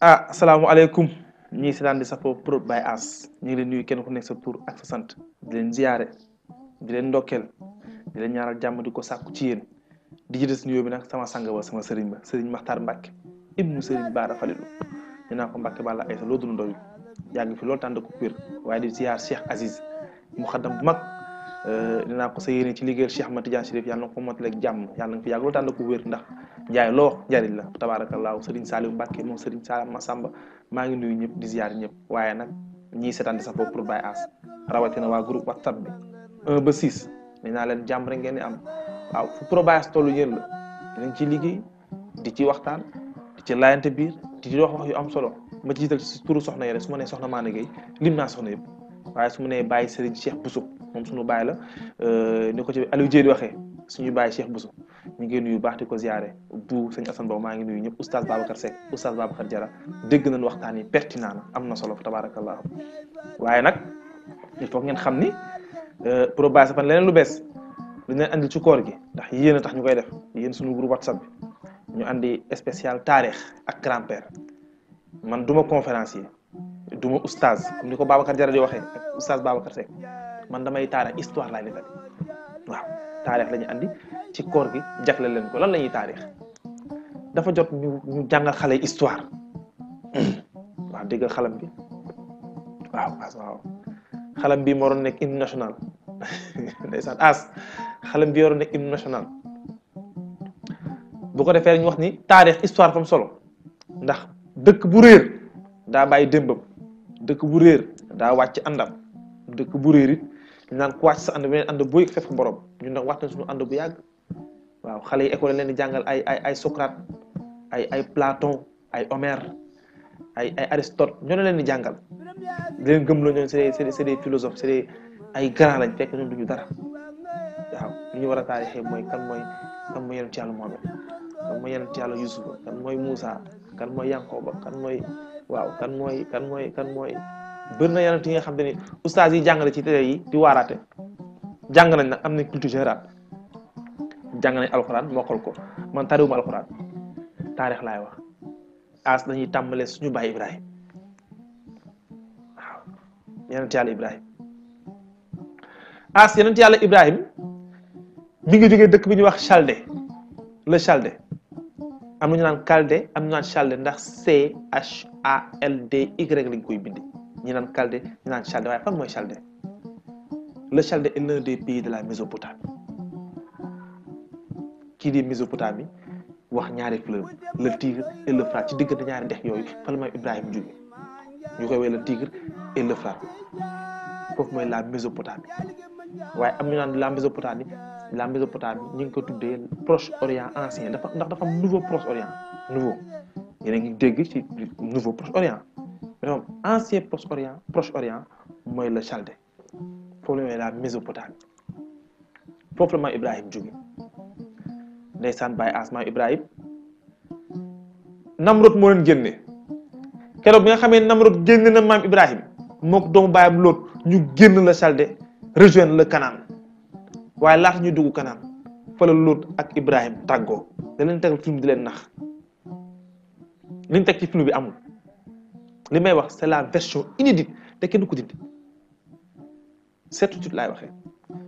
asalaamaaleykum ñii si daan di safoo Prod by As ñu ngi leen nuyu kenn ku nekk sa tur ak sa sant di leen ziyaare di leen ndokkeel di leen ñaaral jàmm di ko sàkku ci yéen di jëdes nuyoo bi nag sama sang ba sama sëriñ ba sëriñ Maxtaar Mbàkke ibnu sëriñ Baara Falilu ñu naa ko Mbàkke Balla Aysa loo dul ndoyu yàgg fi loolu tànd ko wér waaye di ziyaar Cheikh Aziz mu xaddam bu mag dinaa ko sa yéene ci liggéeyal Cheikh Ahmad Tidiane Chérif yàlla na ko motaleeg jàmm yàlla na fi yàgg loolu tànd ko wér ndax njaay loo wax njariñ la tabaarakallaahu sëriñ Saliou Mbàkke moom sëriñ Salam Samba maa ngi nuyu ñëpp di ziyaar ñëpp waaye nag ñii seetaan di sa bopp Prod by As rawatina waa groupe WhatsApp bi 1 ba 6 nee naa leen jàmm rek ngeen di am waaw fu Prod by As tollu yéen la dinañ ci liggéey di ci waxtaan di ci laayante biir di ci wax yu am solo ma ci jiital ci turu soxna yi rek su ma nee soxna Maane Gueye lim naa soxna yëpp waaye su ma nee bàyyi Serigne Cheikh Bousso moom suñu bàyyi la ni ko ci Aliou Dieye di waxee suñu bàyyi Cheikh Bousso ñu ngi nuyu baax di ko ziare bu sëñ Assane Ba maa ngi nuyu ñëpp oustaz Babacar Seck oustaz Babacar Diarra dégg nañ waxtaan yi pertinent na am na solo fa tabarakallah waaye nag il faut ngeen xam ni Prod by As fan leneen lu bees lu leen andil ci koor gi ndax yéen a tax ñu koy def yéen suñu groupe WhatsApp bi ñu andi spécial Tarikh ak grand-père man duma conférencier duma oustaz comme ni ko Babacar Diarra di waxee ak oustaz Babacar Seck man damay taarix histoire laay defal waaw taarix la ñu andi ci koor gi jagle leen ko lan la ñuy taarix dafa jot ñu jàngal xale histoire waaw déggal xalam bi waaw xalam bi moo doon nekk hymne national ndeysaan as xalam bi waroon nekk hymne national bu ko defee ñu wax ni taarix histoire fam solo ndax dëkk bu réer daa bàyyi démbam dëkk bu réer daa wàcc àndam dëkk bu réer it ñu naan ku wàcc sa ànd beneen ànd booy fekk borom ñun nag wax nañ suñu ànd bu yàgg waaw xale yi école leen di jàngal ay Socrate ay Platon ay Homère ay Aristote ñoo leen di jàngal di leen gëmloo ñoom c'est des philosophes c'est des ay grand lañ fekk ñoom duñu dara waaw li ñu war a taarixee mooy kan mooy yonent Yàlla Muhammad kan mooy yonent Yàlla Yusufa kan mooy Moussa kan mooy Yankoba kan mooy bëri na yonent yi nga xam te ni oustaz yi jàngale ci télé yi di waaraate jàng nañ nag am nañ culture générale jàng nañ alxuraan mokkal ko man tariwuma alxuraan taarix laay wax as dañuy tàmbalee suñu baay Ibrahim waaw yonent Yàlla Ibrahim as yonent Yàlla Ibrahim mi ngi jógee dëkk bi ñuy wax Chaldée le Chaldée am na ñu naan Chaldée am na ñu naan Chaldée ndax CHALDY lañ koy bindi ñi naan Chaldée ñi naan Chaldée waaye fan mooy Chaldée le Chaldée est l'un des pays de la Mésopotamie kii di Mésopotamie wax ñaari fleuve le Tigre et l'Euphrate ci diggante ñaari dex yooyu fa la mooy Ibrahima jóge ñu koy woowee le Tigre et l'Euphrate foofu mooy la Mésopotamie waaye am ñu naan la Mésopotamie ñu ngi ko tuddee Proche-Orient ancien ndax dafa am nouveau Proche-Orient nouveau yéen a ngi dégg ci nouveau Proche-Orient mais ancien Proche-Orient mooy le Chaldée foofu la mooy la Mésopotamie foofu la maam Ibrahima jóge ndeysaan Baye As maam Ibrahima Namrod moo leen génne keroog bi nga xamee Namrod génne na maam Ibrahima mook doomu baayam Lóot ñu génn la Chaldée rejoindre le Canaan waaye laata ñuy dugg Canaan fa la Lóot ak Ibrahima tàggoo da leen tegal film di leen nax liñ teg ci film bi amul li may wax c'est la version inédite te kenn du ko dindi certitude laay waxee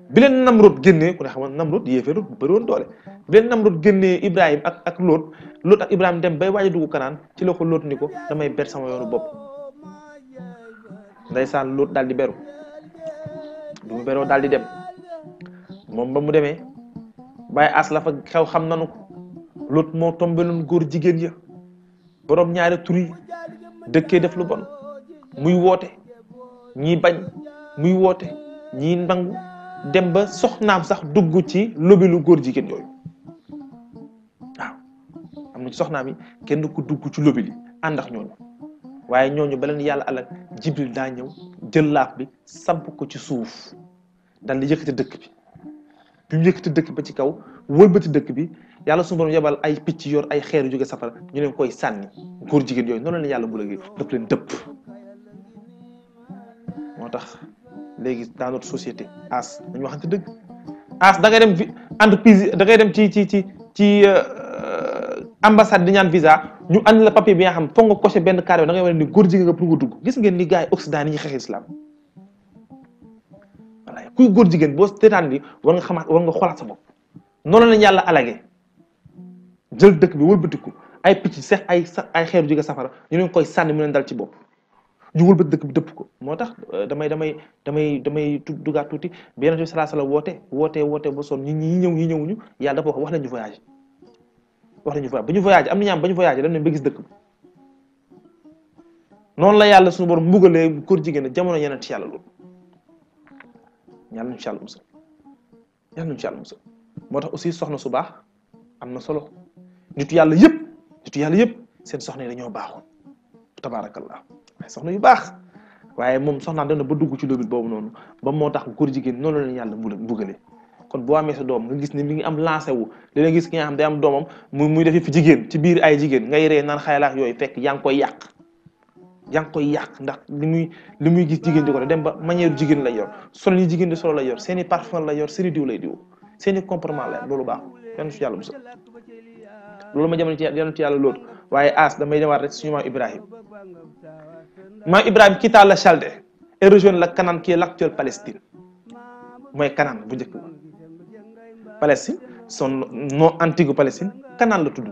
bi leen Namrod génnee ku ne xam nga Namrod yéeféeru bu bëri woon doole bi leen Namrod génnee Ibrahima ak Lóot ak Ibrahima dem bay waaj a dugg Canaan ci la ko Lóot ni ko damay ber sama yoonu bopp ndeysaan Lóot daal di beru du mu beroo daal di dem moom ba mu demee Baye As la fa xew xam nanu ko Lóot moo tombé loon góor jigéen ya borom ñaari tur yi dëkkee def lu bon muy woote ñii bañ muy woote ñii nangu dem ba soxnaam sax dugg ci lobilu góor jigéen yooyu waaw am na ci soxnaam yi kenn ku dugg ci lobili ànd ak ñooñu waaye ñooñu ba leen yàlla alal Jibril daa ñëw jël laaf bi samp ko ci suuf dal di yëkkati dëkk bi mu yëkkati dëkk ba ci kaw wëlbati dëkk bi yàlla suñu borom yebal ay picc yor ay xeer yu jóge safara ñu leen koy sànni góor jigéen yooyu noonu leen yàlla bu léegi daf leen dëpp moo tax léegi dans notre société as dañu waxante dëgg as da ngay dem entreprise da ngay dem ci ambassade di ñaan visa ñu andi la papier bi nga xam foog nga coché benn carré da ngay wane ni góor jigéen nga pour nga dugg gis ngeen ni gars yi Occident ni ñuy xeex islam voilà kuy góor jigéen boo seetaan ni war nga xamaat war nga xoolaat sa bopp noonu lañ yàlla alage jël dëkk bi wëlbatiku ay picc seex ay xeeru jóge safara ñu leen koy sànni mu leen dal ci bopp ñu wëlbati dëkk bi dëpp ko moo tax damay dugaat tuuti bi Yonent bi sallallahu alayhi wasallam woote ba sonn ñi ñëwuñu yàlla dafa wax leen ñu voyage ba ñu voyage am na ñaam ba ñu voyage dañ ne ba gis dëkk bi noonu la yàlla suñu borom mbugalee góor jigéen jamono yeneen ci yàlla loolu yàlla nañu ci yàlla musal moo tax aussi soxna su baax am na solo nitu yàlla yëpp seen soxna yi dañoo baaxoon tabaarakallah waaye soxna yu baax waaye moom soxnaan dana ba dugg ci lobit boobu noonu ba moo tax góor jigéen noonu la yàlla mbugalee kon boo amee sa doom nga gis ne mi ngi am lancé wu léeg-léeg gis ki nga xam day am doomam muy def fi jigéen ci biir ay jigéen ngay ree naan xayalaak yooyu fekk yaa ngi koy yàq ndax li muy gis jigéen di ko dem ba manière jigéen lay yor solo yi jigéen di solo lay yor seeni parfum lay yor seeni diw lay diw seeni comportement lay loolu baax yan ci yàlla musal loolu ma jamono ci yàlla loolu waaye damay demaat rek suñu maam Ibrahim quitta la Chaldée et rejoint la Canaan qui est l'actuelle Palestine mooy Canaan bu njëkk Palestine son nom antique Palestine Canaan la tudd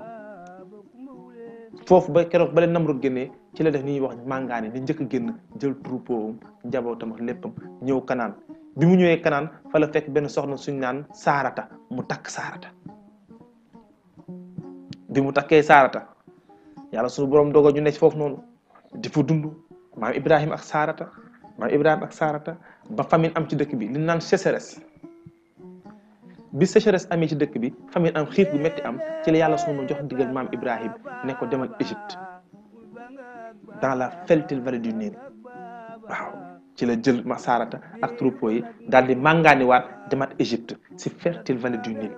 foofu ba keroog ba leen Namrud génnee ci la def ni ñuy wax màngaani ni njëkk a génn jël troupeau njabootam ak léppam ñëw Canaan bi mu ñëwee Canaan fa la fekk benn soxna suñ naan Saarata mu takk Saarata bi mu takkee Saarata yàlla suñu borom dogo ñu nekk foofu noonu di fa dund maam Ibrahim ak Saarata ba famine am ci dëkk bi li naan sécheresse bi sécheresse amee ci dëkk bi famine am xiif bu metti am ci la yàlla suñu jox digal maam Ibrahim ne ko demal Égypte dans la fertile vallée du Nil waaw ci la jël ma Saarata ak troupeau yi daal di màngaani waat demat Égypte si fertile vallée du Nil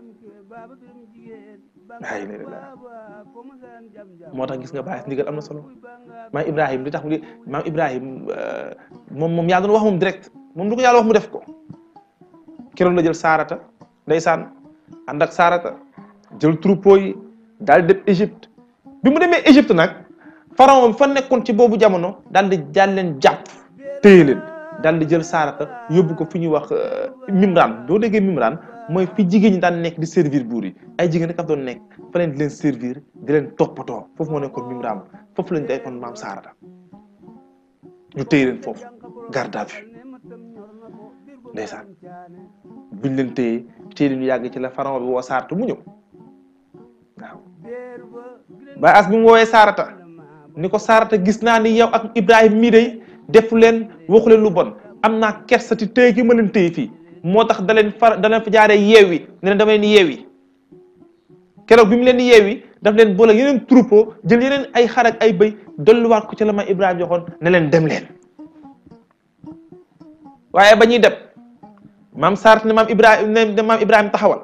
moo tax gis nga bàyyi ndigal am na solo maam Ibrahim li tax maam Ibrahim moom yaa doon wax moom direct moom lu ko yàlla wax mu def ko keroog la jël Saarata ndeysaan ànd ak Saarata jël troupeau yi daal di dem Égypte bi mu demee Égypte nag pharaon bi fa nekkoon ci boobu jamono daal di leen jàpp téye leen daal di jël Saarata yóbbu ko fi ñuy wax Mimran boo déggee Mimran mooy fi jigéen ñi daan nekk di servir buur yi ay jigéen rek a doon nekk fa leen di leen servir di leen toppatoo foofu moo nekkoon Mimran foofu lañ defoon maam Saarata ñu téye leen foofu garde à vue ndeysaan buñ leen téye leen ñu yàgg ci la pharaon bi woo Saarata mu ñëw waaw ba as bi mu woowee Saarata ni ko Saarata gis naa ni yow ak Ibrahim mii day defu leen waxu leen lu bon am naa kersati téye gi ma leen téye fii moo tax da leen fa jaaree yeewi ne leen dama leen yeewi keroog bi mu leen di yeewi daf leen boole yeneen troupeau jël yeneen ay xar ak ay bëy dolliwaat ko ci la ma Ibrahima joxoon ne leen dem leen waaye ba ñuy dem maam Saarata ne maam Ibrahima taxawal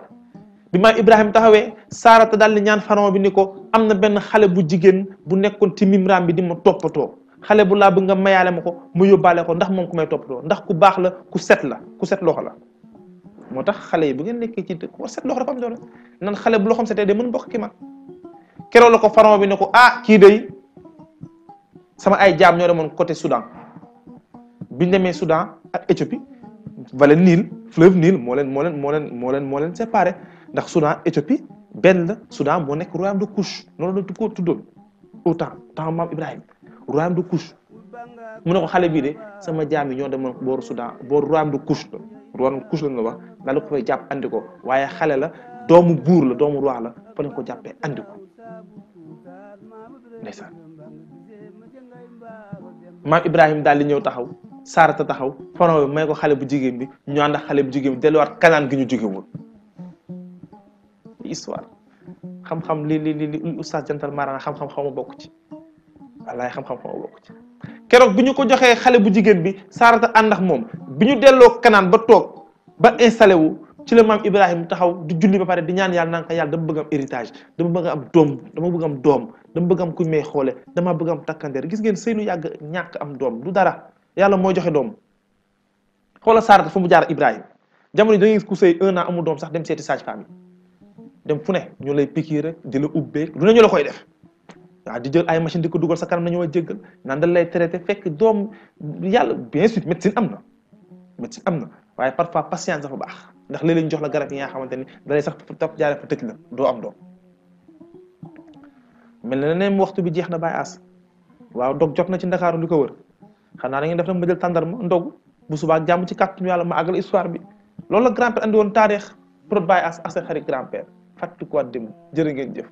bi maam Ibrahima taxawee Saarata daal di ñaan pharaon bi ni ko am na benn xale bu jigéen bu nekkoon ci Mimran bi di ma toppatoo xale bu laa bëgg nga mayaale ma ko mu yóbbaale ko ndax moom ku may toppatoo ndax ku baax la ku set loxo la moo tax xale yi bu ngeen nekkee ci dëkk war set loxo dafa am doole nan xale bu loxoom setee de mën bokk ki man keroog la ko pharaon bi ne ko kii day sama ay jaam ñoo demoon côté Soudan biñ demee Soudan ak Éthiopie vallée Nil fleuve Nil moo leen séparé ndax Soudan Éthiopie benn la Soudan moo nekk royaume de Couche noonu la ko tuddoon au temps maam Ibrahima royaume de Couche mu ne ko xale bii de sama jaam yi ñoo demoon booru Soudan booru royaume de Couche la royaume de Couche lañ la wax daal ko fay jàpp andi ko waaye xale la doomu buur la doomu roi la fa lañ ko jàppee andi ko ndeysaan maam Ibrahima daal di ñëw taxaw Saarata taxaw pharaon bi may ko xale bu jigéen bi ñu ànd ak xale bu jigéen bi delluwaat Kanaan gi ñu jóge woon histoire xam-xam li oustaz jantal marana xam-xam xaw ma bokk ci wallaay xam-xam xaw ma bokk ci keroog bi ñu ko joxee xale bu jigéen bi Saarata ànd ak moom bi ñu delloo Kanaan ba toog ba installé wu ci la maam Ibrahima taxaw di julli ba pare di ñaan yàlla naan ko yàlla dama bëgg am héritage dama bëgg am doom dama bëgg am kuñ may xoole dama bëgg am takkandeer gis ngeen sëy lu yàgg ñàkk am doom du dara yàlla mooy joxe doom xoola Saarata fa mu jaar Ibrahima jamono yi da ngay gis ku sëy 1 an amul doom sax dem seeti sage-femme yi dem fu ne ñu lay pikiir rek di la ubbee lu ne ñu la koy def waaw di jël ay machine di ko dugal sa kanam nañu wa jéggal naan dañ lay traité fekk doom yàlla bien sûr médecine am na waaye parfois patience dafa baax ndax léeg-léeg ñu jox la garab yi nga xamante ni da lay sax topp jaaree fa tëj la doo am doom mel na ne waxtu bi jeex na Baye As waaw dog jot na ci Ndakaaru li ko wër xanaa da ngeen def nag ma jël tàndarma ndogu bu subaa jàmm ci kàttanu yàlla ma àggal histoire bi loolu la grand-père andi woon taarix pour Baye As ak sa xarit grand-père fàttali ko waat dem jërë ngeen jëf